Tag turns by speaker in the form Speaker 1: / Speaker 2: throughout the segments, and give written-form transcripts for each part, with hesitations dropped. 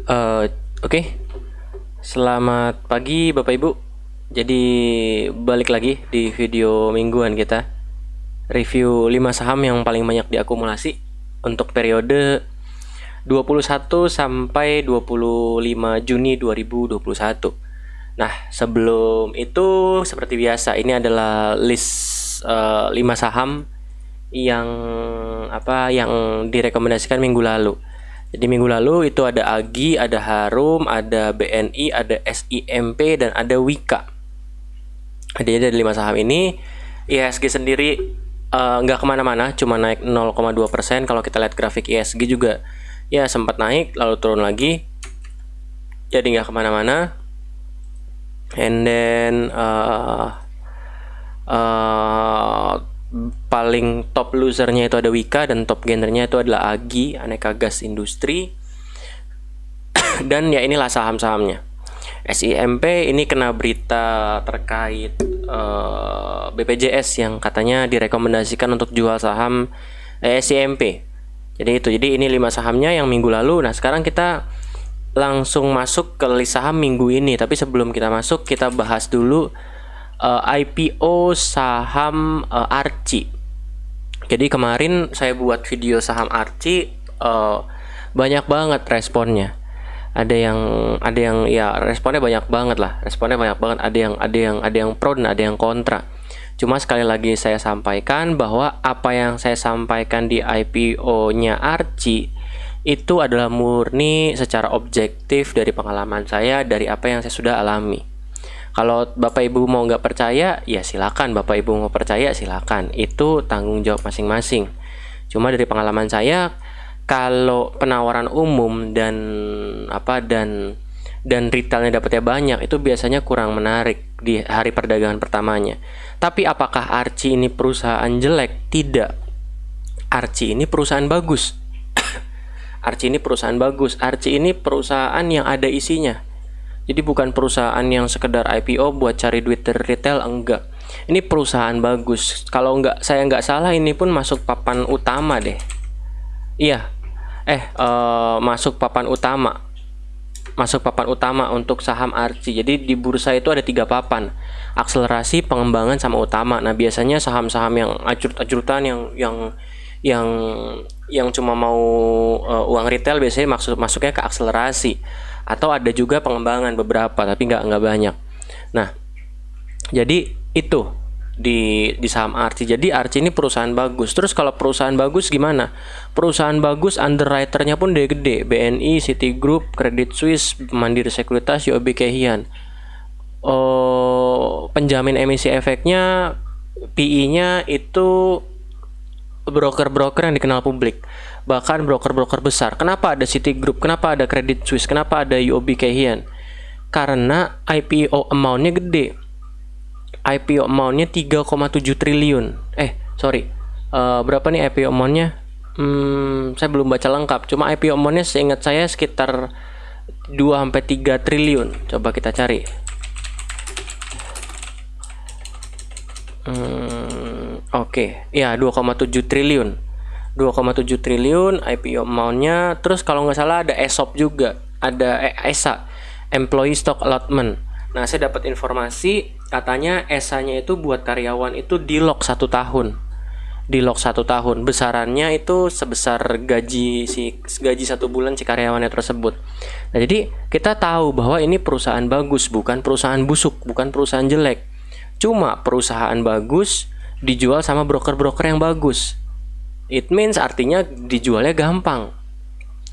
Speaker 1: Eh, Oke, selamat pagi Bapak Ibu. Jadi balik lagi di video mingguan kita. Review 5 saham yang paling banyak diakumulasi untuk periode 21 sampai 25 Juni 2021. Nah, sebelum itu seperti biasa, ini adalah list 5 saham yang yang direkomendasikan minggu lalu. Jadi minggu lalu itu ada Agi, ada Harum, ada BNI, ada SIMP, dan ada Wika. Jadi dari 5 saham ini, IHSG sendiri nggak kemana-mana, cuma naik 0,2%. Kalau kita lihat grafik IHSG juga ya sempat naik, lalu turun lagi. Jadi nggak kemana-mana. And then paling top losernya itu ada Wika, dan top gainernya itu adalah Agi, Aneka Gas Industri. Dan ya inilah saham-sahamnya. SIMP ini kena berita terkait BPJS yang katanya direkomendasikan untuk jual saham SIMP. Jadi ini 5 sahamnya yang minggu lalu. Nah, sekarang kita langsung masuk ke list saham minggu ini. Tapi sebelum kita masuk, kita bahas dulu IPO saham Archie. Jadi kemarin saya buat video saham Archie, banyak banget responnya. Ada yang ya responnya banyak banget lah. Ada yang pro dan ada yang kontra. Cuma sekali lagi saya sampaikan bahwa apa yang saya sampaikan di IPO-nya Archie itu adalah murni secara objektif dari pengalaman saya, dari apa yang saya sudah alami. Kalau Bapak Ibu mau nggak percaya, ya silakan. Bapak Ibu mau percaya, silakan. Itu tanggung jawab masing-masing. Cuma dari pengalaman saya, kalau penawaran umum dan retailnya dapatnya banyak, itu biasanya kurang menarik di hari perdagangan pertamanya. Tapi apakah Archie ini perusahaan jelek? Tidak. Archie ini perusahaan bagus. Archie ini perusahaan bagus. Archie ini perusahaan yang ada isinya. Jadi bukan perusahaan yang sekedar IPO buat cari duit dari retail, enggak. Ini perusahaan bagus. Kalau saya nggak salah, ini pun masuk papan utama deh. Iya, masuk papan utama. Masuk papan utama untuk saham Archie. Jadi di bursa itu ada 3 papan: akselerasi, pengembangan, sama utama. Nah, biasanya saham-saham yang ajrut-ajrutan yang cuma mau uang retail biasanya masuknya ke akselerasi, atau ada juga pengembangan beberapa, tapi nggak banyak. Nah, jadi itu di saham Archie. Jadi Archie ini perusahaan bagus. Terus kalau perusahaan bagus gimana? Perusahaan bagus underwriternya pun gede. BNI, Citigroup, Credit Suisse, Mandiri Sekuritas, UOB Kay Hian. Penjamin emisi efeknya, PI-nya itu broker-broker yang dikenal publik, bahkan broker-broker besar. Kenapa ada Citigroup? Kenapa ada Credit Suisse? Kenapa ada UOB Kay Hian? Karena IPO amount-nya gede. IPO amount-nya 3,7 triliun. Berapa nih IPO amount-nya? Saya belum baca lengkap. Cuma IPO amount-nya seingat saya sekitar 2-3 triliun. Coba kita cari. Ya 2,7 triliun. 2,7 triliun IPO amount-nya. Terus kalau nggak salah ada ESOP juga, ada ESA, Employee Stock Allotment. Nah, saya dapat informasi katanya ESA-nya itu buat karyawan itu di lock 1 tahun. Di lock 1 tahun. Besarannya itu sebesar gaji 1 bulan si karyawannya tersebut. Nah, jadi kita tahu bahwa ini perusahaan bagus, bukan perusahaan busuk, bukan perusahaan jelek. Cuma perusahaan bagus dijual sama broker-broker yang bagus. It means artinya dijualnya gampang.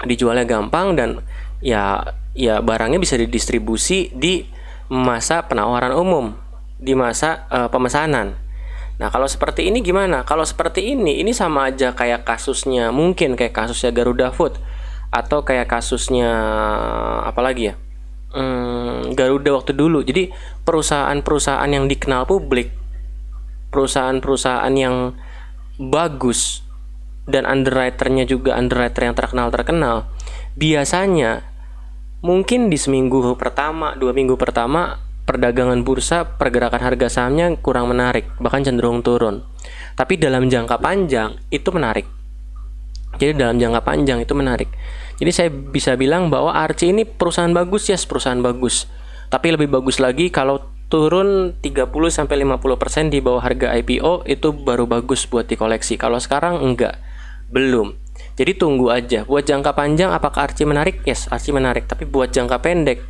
Speaker 1: Dijualnya gampang dan ya barangnya bisa didistribusi di masa penawaran umum, di masa pemesanan. Nah, kalau seperti ini gimana? Kalau seperti ini sama aja kayak kasusnya, mungkin kayak kasusnya Garuda Food, atau kayak kasusnya apalagi ya? Garuda waktu dulu. Jadi perusahaan-perusahaan yang dikenal publik, perusahaan-perusahaan yang bagus dan underwriternya juga underwriter yang terkenal, biasanya mungkin di seminggu pertama, 2 minggu pertama perdagangan bursa, pergerakan harga sahamnya kurang menarik, bahkan cenderung turun. Tapi dalam jangka panjang itu menarik. Jadi Jadi saya bisa bilang bahwa Archie ini perusahaan bagus, yes, perusahaan bagus. Tapi lebih bagus lagi kalau turun 30-50% di bawah harga IPO, itu baru bagus buat dikoleksi. Kalau sekarang enggak, belum. Jadi tunggu aja. Buat jangka panjang apakah Archie menarik? Yes, Archie menarik. Tapi buat jangka pendek,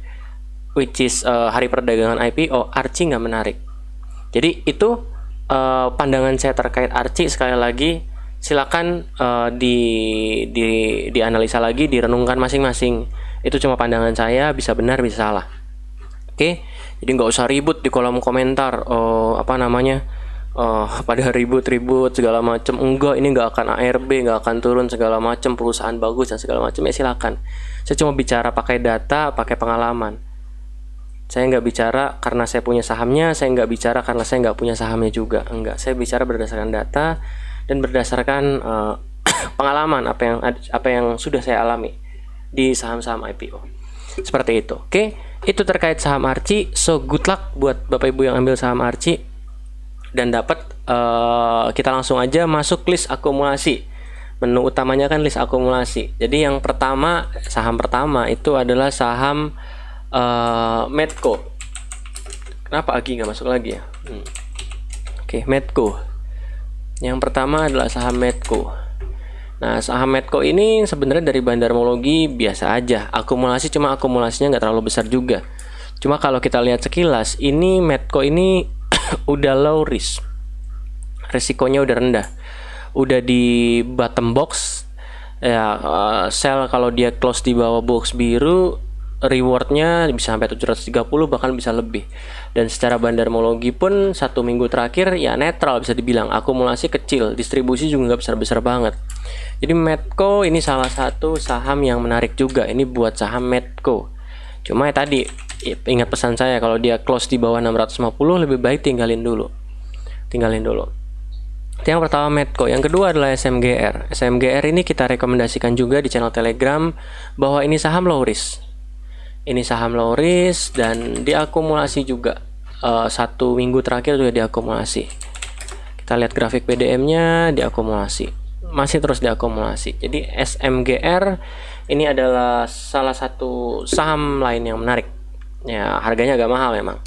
Speaker 1: which is hari perdagangan IPO, Archie nggak menarik. Jadi itu pandangan saya terkait Archie. Sekali lagi silakan dianalisa lagi, direnungkan masing-masing. Itu cuma pandangan saya, bisa benar bisa salah. Oke, jadi nggak usah ribut di kolom komentar. Pada ribut-ribut segala macam. Enggak, ini nggak akan ARB, nggak akan turun segala macam, perusahaan bagus dan segala macam. Ya silakan. Saya cuma bicara pakai data, pakai pengalaman. Saya nggak bicara karena saya punya sahamnya, saya nggak bicara karena saya nggak punya sahamnya juga. Enggak, saya bicara berdasarkan data dan berdasarkan pengalaman apa yang sudah saya alami di saham-saham IPO. Seperti itu. Oke, itu terkait saham Archie. So good luck buat Bapak Ibu yang ambil saham Archie dan dapat. Kita langsung aja masuk list akumulasi. Menu utamanya kan list akumulasi. Jadi yang pertama, saham pertama itu adalah saham Medco. Kenapa Agi nggak masuk lagi ya? Oke, Medco. Yang pertama adalah saham Medco. Nah, saham Medco ini sebenarnya dari bandarmologi biasa aja. Cuma akumulasinya nggak terlalu besar juga. Cuma kalau kita lihat sekilas, ini Medco ini udah low risk. Resikonya udah rendah. Udah di bottom box. Ya, sell kalau dia close di bawah box biru, rewardnya bisa sampai 730, bahkan bisa lebih. Dan secara bandarmologi pun 1 minggu terakhir ya netral, bisa dibilang. Akumulasi kecil, distribusi juga nggak besar-besar banget. Jadi Medco ini salah satu saham yang menarik juga. Ini buat saham Medco. Cuma ya tadi, ingat pesan saya, kalau dia close di bawah 650 lebih baik tinggalin dulu. Itu yang pertama Medco. Yang kedua adalah SMGR. SMGR ini kita rekomendasikan juga di channel Telegram bahwa ini saham low risk. Ini saham low risk dan diakumulasi juga. 1 minggu terakhir juga diakumulasi. Kita lihat grafik PDM-nya, diakumulasi. Masih terus diakumulasi. Jadi SMGR ini adalah salah satu saham lain yang menarik. Ya, harganya agak mahal memang.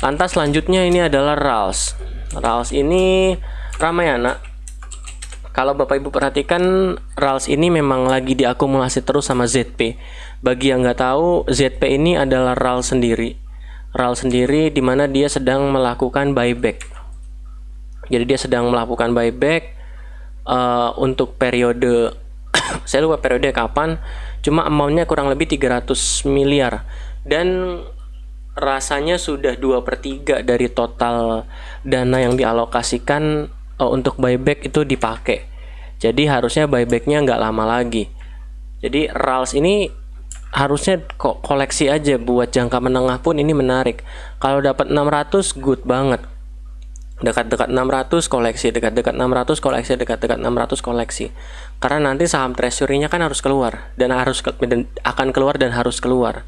Speaker 1: Lantas selanjutnya ini adalah RALS. RALS ini Ramayana. Kalau Bapak Ibu perhatikan, RALS ini memang lagi diakumulasi terus sama ZP. Bagi yang nggak tahu, ZP ini adalah RALS sendiri. RALS sendiri di mana dia sedang melakukan buyback. Jadi dia sedang melakukan buyback untuk periode saya lupa periode kapan, cuma amountnya kurang lebih 300 miliar dan rasanya sudah 2/3 dari total dana yang dialokasikan untuk buyback itu dipakai. Jadi harusnya buybacknya nggak lama lagi. Jadi RALS ini harusnya koleksi aja, buat jangka menengah pun ini menarik. Kalau dapat 600 good banget. Dekat-dekat 600 koleksi, dekat-dekat 600 koleksi, dekat-dekat 600 koleksi. Karena nanti saham treasury-nya kan harus keluar dan akan keluar dan harus keluar.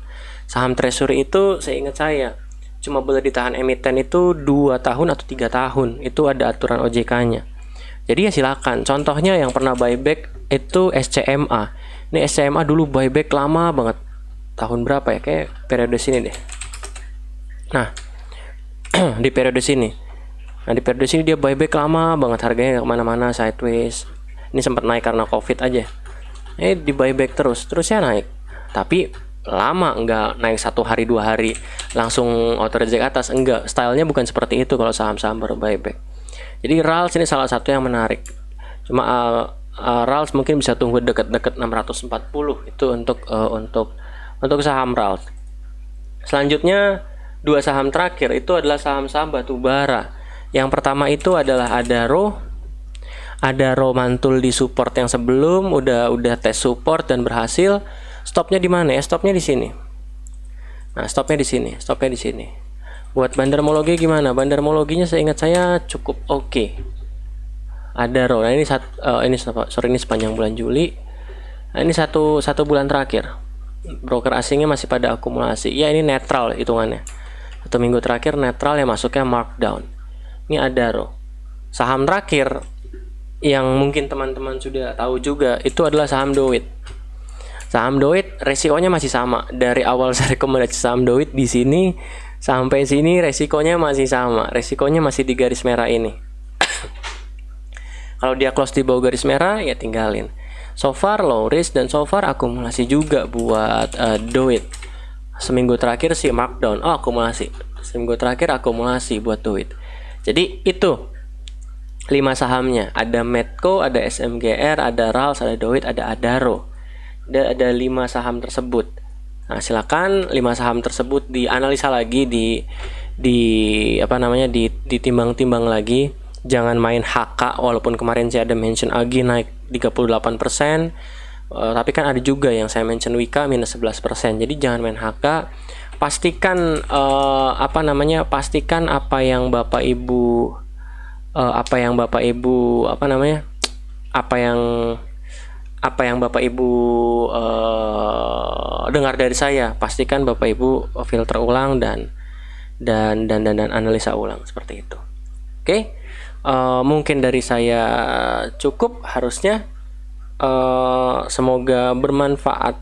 Speaker 1: Saham treasury itu seingat saya cuma boleh ditahan emiten itu 2 tahun atau 3 tahun. Itu ada aturan OJK-nya. Jadi ya silakan. Contohnya yang pernah buyback itu SCMA. Ini SCMA dulu buyback lama banget. Tahun berapa ya? Kayak periode sini deh. Nah, di periode sini. Di periode sini dia buyback lama banget, harganya kemana-mana, sideways. Ini sempat naik karena COVID aja. Di buyback terus ya naik. Tapi lama, nggak naik 1 hari 2 hari langsung auto reject atas, enggak. Stylenya bukan seperti itu kalau saham-saham baru buyback. Jadi RALS ini salah satu yang menarik. Cuma RALS mungkin bisa tunggu dekat-dekat 640 itu untuk saham RALS. Selanjutnya 2 saham terakhir itu adalah saham-saham batu bara. Yang pertama itu adalah Adaro mantul di support yang sebelum, udah tes support dan berhasil. Stopnya di mana ya? Stopnya di sini. Nah, stopnya di sini. Buat bandarmologi gimana? Bandarmologinya seingat saya cukup oke. Adaro. Nah, ini sepanjang bulan Juli. Nah, ini satu bulan terakhir. Broker asingnya masih pada akumulasi. Ya, ini netral hitungannya. 1 minggu terakhir netral, ya masuknya markdown. Ini Adaro. Saham terakhir yang mungkin teman-teman sudah tahu juga itu adalah saham Doit. Saham Doit resikonya masih sama. Dari awal saya rekomendasi saham Doit di sini sampai sini resikonya masih sama. Resikonya masih di garis merah ini. Kalau dia close di bawah garis merah ya tinggalin. So far low risk dan so far akumulasi juga buat Doit. Seminggu terakhir sih markdown. Oh, akumulasi. Seminggu terakhir akumulasi buat Doit. Jadi itu 5 sahamnya. Ada Medco, ada SMGR, ada RALS, ada Doit, ada Adaro. Ada 5 saham tersebut. Nah, silakan 5 saham tersebut dianalisa lagi, ditimbang-timbang lagi. Jangan main HK, walaupun kemarin saya ada mention AGI naik 38%. Tapi kan ada juga yang saya mention Wika minus 11%. Jadi jangan main HK. Pastikan pastikan apa yang Bapak Ibu dengar dari saya, pastikan Bapak Ibu filter ulang dan analisa ulang seperti itu. Oke, mungkin dari saya cukup harusnya. Semoga bermanfaat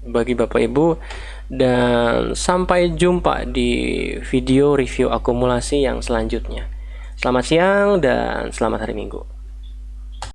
Speaker 1: bagi Bapak Ibu dan sampai jumpa di video review akumulasi yang selanjutnya. Selamat siang dan selamat hari Minggu.